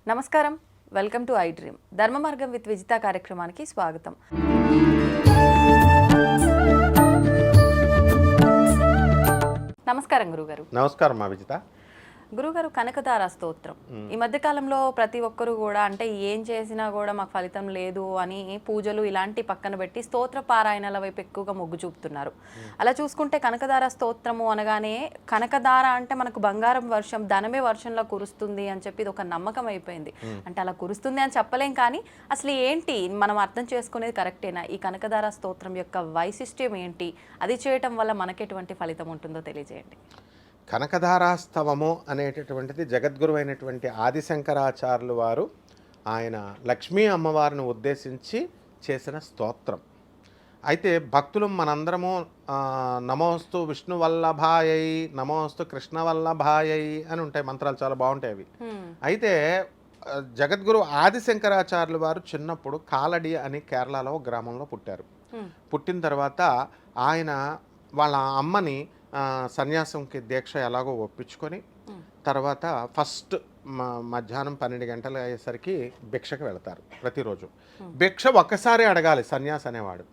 నమస్కారం, welcome to I dream. ధర్మ మార్గం విత్ విజిత కార్యక్రమానికి స్వాగతం. నమస్కారం గురుగారు. నమస్కారం మా విజిత. గురుగారు, కనకదార స్తోత్రం ఈ మధ్య కాలంలో ప్రతి ఒక్కరు కూడా అంటే ఏం చేసినా కూడా మాకు ఫలితం లేదు అని పూజలు ఇలాంటి పక్కన పెట్టి స్తోత్ర పారాయణల వైపు ఎక్కువగా మొగ్గు చూపుతున్నారు. అలా చూసుకుంటే కనకదార స్తోత్రము అనగానే కనకదార అంటే మనకు బంగారం వర్షం, ధనమే వర్షంలో కురుస్తుంది అని చెప్పి ఇది ఒక నమ్మకం అయిపోయింది. అంటే అలా కురుస్తుంది అని చెప్పలేం, కానీ అసలు ఏంటి మనం అర్థం చేసుకునేది కరెక్టేనా? ఈ కనకదార స్తోత్రం యొక్క వైశిష్ట్యం ఏంటి? అది చేయటం వల్ల మనకెటువంటి ఫలితం ఉంటుందో తెలియజేయండి. కనకధారాస్తవము అనేటటువంటిది జగద్గురు అయినటువంటి ఆదిశంకరాచార్యులు వారు ఆయన లక్ష్మీ అమ్మవారిని ఉద్దేశించి చేసిన స్తోత్రం. అయితే భక్తులు మనందరము నమోస్తు విష్ణు వల్లభాయై, నమోస్తు కృష్ణ వల్లభాయై అని ఉంటాయి మంత్రాలు, చాలా బాగుంటాయి అవి. అయితే జగద్గురు ఆదిశంకరాచార్యులు వారు చిన్నప్పుడు కాలడి అని కేరళలో గ్రామంలో పుట్టారు. పుట్టిన తర్వాత ఆయన వాళ్ళ అమ్మని సన్యాసంకి దీక్ష ఎలాగో ఒప్పించుకొని తర్వాత ఫస్ట్ మధ్యాహ్నం 12 గంటలు అయ్యేసరికి భిక్షకు వెళతారు. ప్రతిరోజు భిక్ష ఒక్కసారి అడగాలి సన్యాసి అనేవాడు.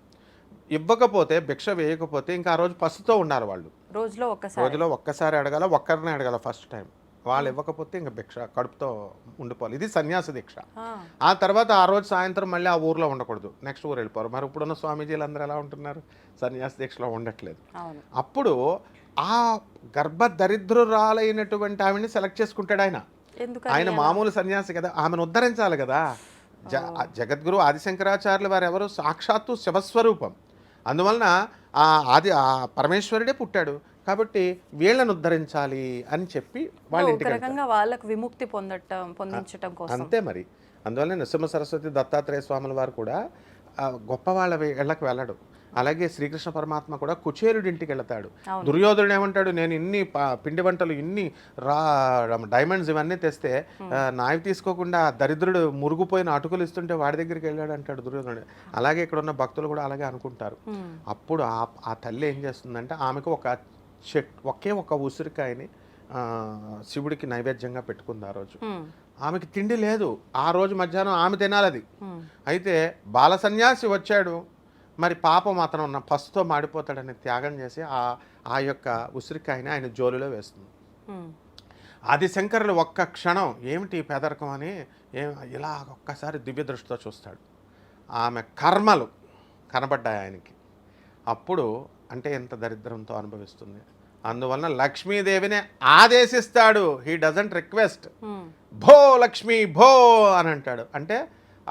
ఇవ్వకపోతే, భిక్ష వేయకపోతే ఇంకా ఆ రోజు పసుతో ఉండాలి వాళ్ళు. రోజులో ఒక్కసారి అడగాల, ఒక్కరినే అడగాల ఫస్ట్ టైం. వాళ్ళు ఇవ్వకపోతే ఇంకా భిక్ష కడుపుతో ఉండిపోవాలి. ఇది సన్యాస దీక్ష. ఆ తర్వాత ఆ రోజు సాయంత్రం మళ్ళీ ఆ ఊర్లో ఉండకూడదు, నెక్స్ట్ ఊరు వెళ్ళిపోరు. మరి ఇప్పుడున్న స్వామీజీలు అందరూ ఎలా ఉంటున్నారు? సన్యాస దీక్షలో ఉండట్లేదు. అప్పుడు ఆ గర్భదరిద్రురాలైనటువంటి ఆవిడని సెలెక్ట్ చేసుకుంటాడు ఆయన. ఆయన మామూలు సన్యాసి కదా, ఆమెను ఉద్ధరించాలి కదా. జగద్గురు ఆదిశంకరాచార్యులు వారు ఎవరు? సాక్షాత్తు శివస్వరూపం. అందువలన ఆ పరమేశ్వరుడే పుట్టాడు కాబట్టి వీళ్ళను ఉద్ధరించాలి అని చెప్పి వాళ్ళ ఇంటికి వాళ్ళకు విముక్తి పొందించడం కోసం అంతే మరి. అందువల్ల నృసింహ సరస్వతి దత్తాత్రేయ స్వాముల వారు కూడా గొప్ప వాళ్ళ ఇళ్ళకి వెళ్ళడు. అలాగే శ్రీకృష్ణ పరమాత్మ కూడా కుచేరుడి ఇంటికి వెళ్తాడు. దుర్యోధనుడు ఏమంటాడు? నేను ఇన్ని పిండి వంటలు, ఇన్ని డైమండ్స్ ఇవన్నీ తెస్తే నావి తీసుకోకుండా దరిద్రుడు మురుగుపోయిన అటుకులు ఇస్తుంటే వాడి దగ్గరికి వెళ్ళాడు అంటాడు దుర్యోధనుడు. అలాగే ఇక్కడ ఉన్న భక్తులు కూడా అలాగే అనుకుంటారు. అప్పుడు ఆ తల్లి ఏం చేస్తుందంటే ఆమెకు ఒకే ఒక ఉసిరికాయని శివుడికి నైవేద్యంగా పెట్టుకుంది. ఆ రోజు ఆమెకి తిండి లేదు. ఆ రోజు మధ్యాహ్నం ఆమె తినాలది. అయితే బాల సన్యాసి వచ్చాడు, మరి పాపం అతను ఉన్న పసుతో మాడిపోతాడని త్యాగం చేసి ఆ యొక్క ఉసిరికాయని ఆయన జోలిలో వేస్తుంది. ఆదిశంకరులు ఒక్క క్షణం ఏమిటి పేదరికం అని ఇలా ఒక్కసారి దివ్య దృష్టితో చూస్తాడు. ఆమె కర్మలు కనబడ్డాయి ఆయనకి. అప్పుడు అంటే ఎంత దరిద్రంతో అనుభవిస్తుంది. అందువలన లక్ష్మీదేవిని ఆదేశిస్తాడు. He doesn't request. భో లక్ష్మీ భో అని అంటాడు. అంటే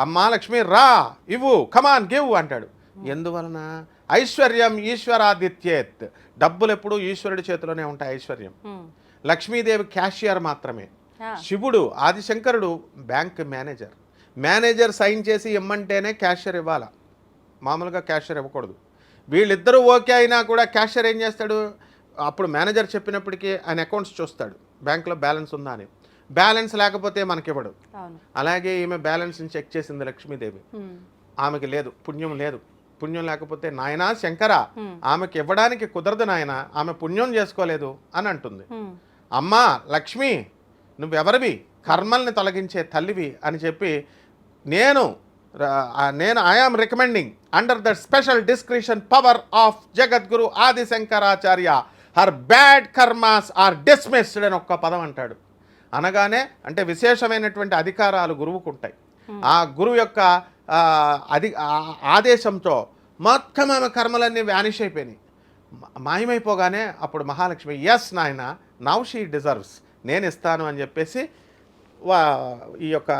అమ్మా లక్ష్మి రా, ఇవ్వు, కమాన్ గివ్ అంటాడు. ఎందువలన? ఐశ్వర్యం ఈశ్వరాదిత్యేత్. డబ్బులు ఎప్పుడు ఈశ్వరుడి చేతిలోనే ఉంటాయి. ఐశ్వర్యం. లక్ష్మీదేవి క్యాషియర్ మాత్రమే. శివుడు ఆదిశంకరుడు బ్యాంక్ మేనేజర్ సైన్ చేసి ఇమ్మంటేనే క్యాషియర్ ఇవ్వాలా, మామూలుగా క్యాషియర్ ఇవ్వకూడదు. వీళ్ళిద్దరూ ఓకే అయినా కూడా క్యాషియర్ ఏం చేస్తాడు? అప్పుడు మేనేజర్ చెప్పినప్పటికీ ఆయన అకౌంట్స్ చూస్తాడు, బ్యాంక్లో బ్యాలెన్స్ ఉందా అని. బ్యాలెన్స్ లేకపోతే మనకి ఇవ్వడు. అలాగే ఈమె బ్యాలెన్స్ని చెక్ చేసింది లక్ష్మీదేవి. ఆమెకి లేదు, పుణ్యం లేదు. పుణ్యం లేకపోతే నాయనా శంకర, ఆమెకి ఇవ్వడానికి కుదరదు నాయన, ఆమె పుణ్యం చేసుకోలేదు అని అంటుంది. అమ్మా లక్ష్మి, నువ్వెవరివి? కర్మల్ని తొలగించే తల్లివి అని చెప్పి నేను I am recommending under the special discretion power of Jagadguru Adi Shankaracharya her bad karmas are dismissed అని ఒక్క పదం అంటాడు. అనగానే అంటే విశేషమైనటువంటి అధికారాలు గురువుకు ఉంటాయి. ఆ గురువు యొక్క ఆదేశంతో మొత్తం ఆమె కర్మలన్నీ వ్యానిష్ అయిపోయినాయి, మాయమైపోగానే అప్పుడు మహాలక్ష్మి ఎస్ నాయన, నౌ షీ డిజర్వ్స్, నేను ఇస్తాను అని చెప్పేసి ఈ యొక్క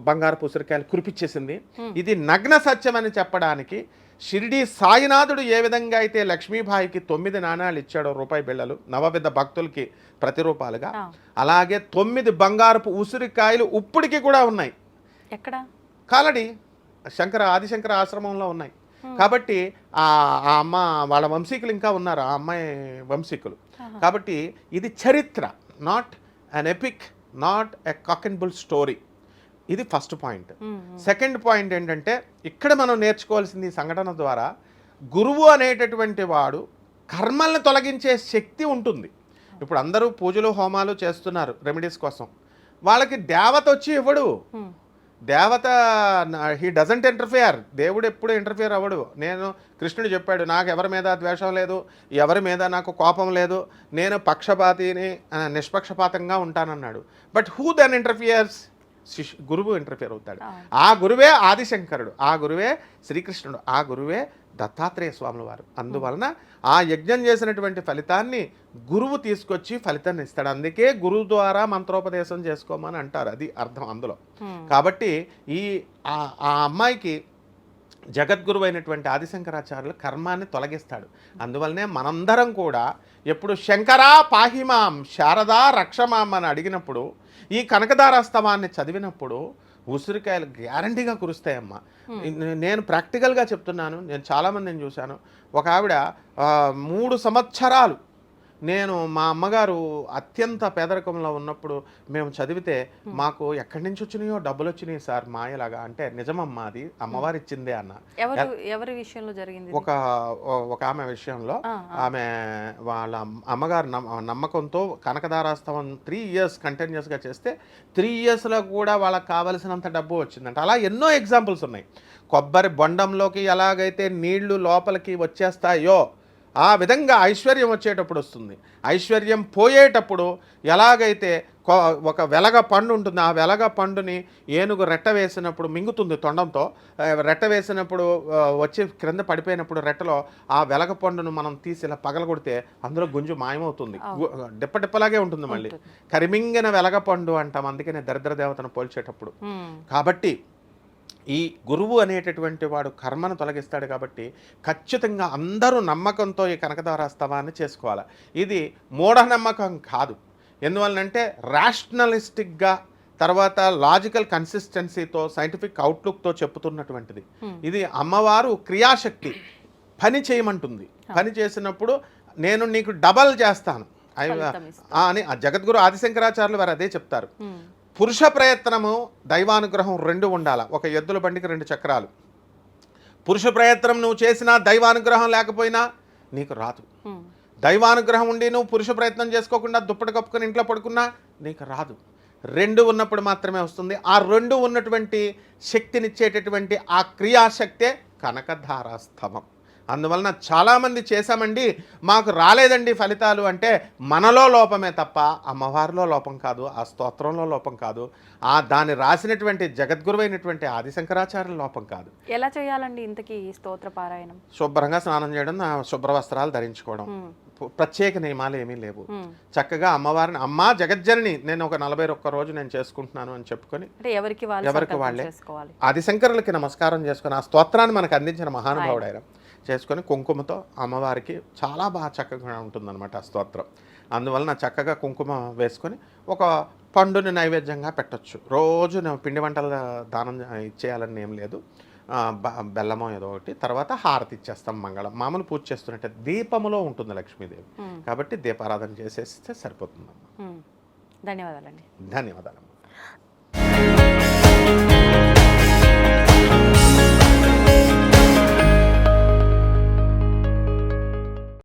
బంగారు ఉసిరికాయలు కురిపించేసింది. ఇది నగ్న సత్యం అని చెప్పడానికి షిరిడి సాయినాథుడు ఏ విధంగా అయితే లక్ష్మీబాయికి 9 నాణాలు ఇచ్చాడో, రూపాయి బిళ్ళలు, నవవిధ భక్తులకి ప్రతిరూపాలుగా, అలాగే 9 బంగారపు ఉసిరికాయలు ఇప్పటికీ కూడా ఉన్నాయి. ఎక్కడ? కాలడి ఆదిశంకర ఆశ్రమంలో ఉన్నాయి. కాబట్టి ఆ అమ్మ వాళ్ళ వంశీకులు ఇంకా ఉన్నారు, ఆ అమ్మాయి వంశీకులు. కాబట్టి ఇది చరిత్ర, not an epic, not a cock and bull story. ఇది ఫస్ట్ పాయింట్. సెకండ్ పాయింట్ ఏంటంటే ఇక్కడ మనం నేర్చుకోవాల్సింది ఈ సంఘటన ద్వారా, గురువు అనేటటువంటి వాడు కర్మల్ని తొలగించే శక్తి ఉంటుంది. ఇప్పుడు అందరూ పూజలు హోమాలు చేస్తున్నారు రెమెడీస్ కోసం. వాళ్ళకి దేవత వచ్చి ఇవ్వడు. దేవత హీ డజంట్ ఇంటర్ఫియర్. దేవుడు ఎప్పుడు ఇంటర్ఫియర్ అవ్వడు. నేను కృష్ణుడు చెప్పాడు, నాకు ఎవరి మీద ద్వేషం లేదు, ఎవరి మీద నాకు కోపం లేదు, నేను పక్షపాతిని, నిష్పక్షపాతంగా ఉంటానన్నాడు. But who then interferes? గురువు ఇంటర్ఫియర్ అవుతాడు. ఆ గురువే ఆదిశంకరుడు, ఆ గురువే శ్రీకృష్ణుడు, ఆ గురువే దత్తాత్రేయ స్వాముల వారు. అందువలన ఆ యజ్ఞం చేసినటువంటి ఫలితాన్ని గురువు తీసుకొచ్చి ఫలితాన్ని ఇస్తాడు. అందుకే గురువు ద్వారా మంత్రోపదేశం చేసుకోమని అంటారు, అది అర్థం అందులో. కాబట్టి ఆ అమ్మాయికి జగద్గురువు అయినటువంటి ఆదిశంకరాచార్యులు కర్మాన్ని తొలగిస్తాడు. అందువల్లనే మనందరం కూడా ఎప్పుడు శంకరా పాహిమాం శారదా రక్షమాం అని అడిగినప్పుడు, ఈ కనకదారాస్తవాన్ని చదివినప్పుడు ఉసిరికాయలు గ్యారంటీగా కురుస్తాయమ్మా. నేను ప్రాక్టికల్గా చెప్తున్నాను. నేను చాలామందిని చూశాను. ఒక ఆవిడ 3 సంవత్సరాలు, నేను మా అమ్మగారు అత్యంత పేదరికంలో ఉన్నప్పుడు మేము చదివితే మాకు ఎక్కడి నుంచి వచ్చినాయో డబ్బులు వచ్చినాయి సార్ మాయలాగా. అంటే నిజమమ్మా, అది అమ్మవారు ఇచ్చిందే అన్న. ఎవరి విషయంలో జరిగింది? ఒక ఆమె విషయంలో, ఆమె వాళ్ళ అమ్మగారు నమ్మకంతో కనకదారాస్తవం 3 years కంటిన్యూస్గా చేస్తే 3 yearsలో కూడా వాళ్ళకి కావలసినంత డబ్బు వచ్చిందంట. అలా ఎన్నో ఎగ్జాంపుల్స్ ఉన్నాయి. కొబ్బరి బొండంలోకి ఎలాగైతే నీళ్లు లోపలికి వచ్చేస్తాయో ఆ విధంగా ఐశ్వర్యం వచ్చేటప్పుడు వస్తుంది. ఐశ్వర్యం పోయేటప్పుడు ఎలాగైతే ఒక వెలగ పండు ఉంటుంది, ఆ వెలగ పండుని ఏనుగు రెట్ట వేసినప్పుడు మింగుతుంది తొండంతో. రెట్ట వేసినప్పుడు వచ్చి క్రింద పడిపోయినప్పుడు రెట్టలో ఆ వెలగ పండును మనం తీసి ఇలా పగలగొడితే అందులో గుంజు మాయమవుతుంది. డిప్పలాగే ఉంటుంది. మళ్ళీ కరిమింగిన వెలగ పండు అంటాం, అందుకనే దరిద్ర దేవతను పోల్చేటప్పుడు. కాబట్టి ఈ గురువు అనేటటువంటి వాడు కర్మను తొలగిస్తాడు. కాబట్టి ఖచ్చితంగా అందరూ నమ్మకంతో ఈ కనకదారాస్తవాన్ని చేసుకోవాలి. ఇది మూఢనమ్మకం కాదు. ఎందువల్లంటే రేషనలిస్టిక్గా, తర్వాత లాజికల్ కన్సిస్టెన్సీతో, సైంటిఫిక్ అవుట్లుక్తో చెప్పుతున్నటువంటిది. ఇది అమ్మవారు క్రియాశక్తి, పని చేయమంటుంది. పని చేసినప్పుడు నేను నీకు డబల్ చేస్తాను అని జగద్గురు ఆదిశంకరాచార్యులు వారు అదే చెప్తారు. పురుష ప్రయత్నము, దైవానుగ్రహం 2 ఉండాలి. ఒక ఎద్దుల బండికి 2 చక్రాలు. పురుష ప్రయత్నం నువ్వు చేసినా, దైవానుగ్రహం లేకపోయినా నీకు రాదు. దైవానుగ్రహం ఉండి నువ్వు పురుష ప్రయత్నం చేసుకోకుండా దుప్పటి కప్పుకొని ఇంట్లో పడుకున్నా నీకు రాదు. 2 ఉన్నప్పుడు మాత్రమే వస్తుంది. ఆ 2 ఉన్నటువంటి శక్తినిచ్చేటటువంటి ఆ క్రియాశక్తే కనకధారాస్తవం. అందువలన చాలామంది చేశామండి, మాకు రాలేదండి ఫలితాలు అంటే మనలో లోపమే తప్ప అమ్మవారిలో లోపం కాదు, ఆ స్తోత్రంలో లోపం కాదు, దాన్ని రాసినటువంటి జగద్గురువైనటువంటి ఆదిశంకరాచార్యుల లోపం కాదు. ఎలా చేయాలండి ఇంతకీ స్తోత్ర పారాయణం? శుభ్రంగా స్నానం చేయడం, శుభ్ర వస్త్రాలు ధరించుకోవడం, ప్రత్యేక నియమాలు ఏమీ లేవు. చక్కగా అమ్మవారిని, అమ్మా జగజ్జనని నేను ఒక 41 రోజు నేను చేసుకుంటున్నాను అని చెప్పుకొని ఎవరికి వాళ్ళే ఆదిశంకరులకి నమస్కారం చేసుకొని ఆ స్తోత్రాన్ని మనకు అందించిన మహానుభావుడు ఆయన చేసుకొని కుంకుమతో అమ్మవారికి చాలా బాగా చక్కగా ఉంటుందన్నమాట ఆ స్తోత్రం. అందువలన చక్కగా కుంకుమ వేసుకొని ఒక పండుని నైవేద్యంగా పెట్టచ్చు. రోజు పిండి వంటల దానం ఇచ్చేయాలని ఏం లేదు, బెల్లమో ఏదో ఒకటి. తర్వాత హారతి ఇచ్చేస్తాం మంగళం. మామూలు పూజ చేస్తున్నట్టే దీపములో ఉంటుంది లక్ష్మీదేవి. కాబట్టి దీపారాధన చేసేస్తే సరిపోతుందమ్మా. ధన్యవాదాలండి. ధన్యవాదాలు.